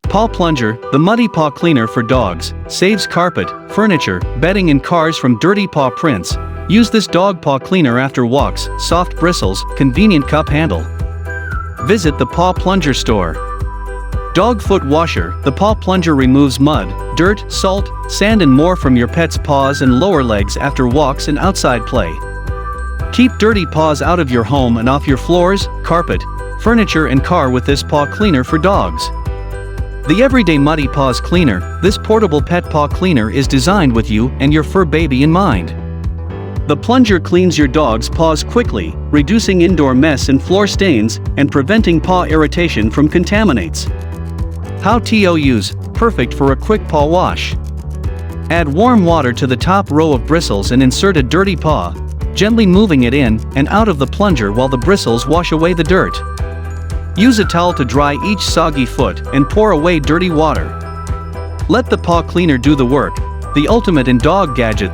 Paw Plunger, the muddy paw cleaner for dogs, saves carpet, furniture, bedding and cars from dirty paw prints. Use this dog paw cleaner after walks, soft bristles, convenient cup handle. Visit the Paw Plunger store. Dog foot washer, the Paw Plunger removes mud, dirt, salt, sand and more from your pet's paws and lower legs after walks and outside play. Keep dirty paws out of your home and off your floors, carpet, furniture and car with this paw cleaner for dogs. The everyday muddy paws cleaner, this portable pet paw cleaner is designed with you and your fur baby in mind. The plunger cleans your dog's paws quickly, reducing indoor mess and floor stains, and preventing paw irritation from contaminants. How to use, perfect for a quick paw wash. Add warm water to the top row of bristles and insert a dirty paw, gently moving it in and out of the plunger while the bristles wash away the dirt. Use a towel to dry each soggy foot and pour away dirty water. Let the paw cleaner do the work, the ultimate in dog gadget.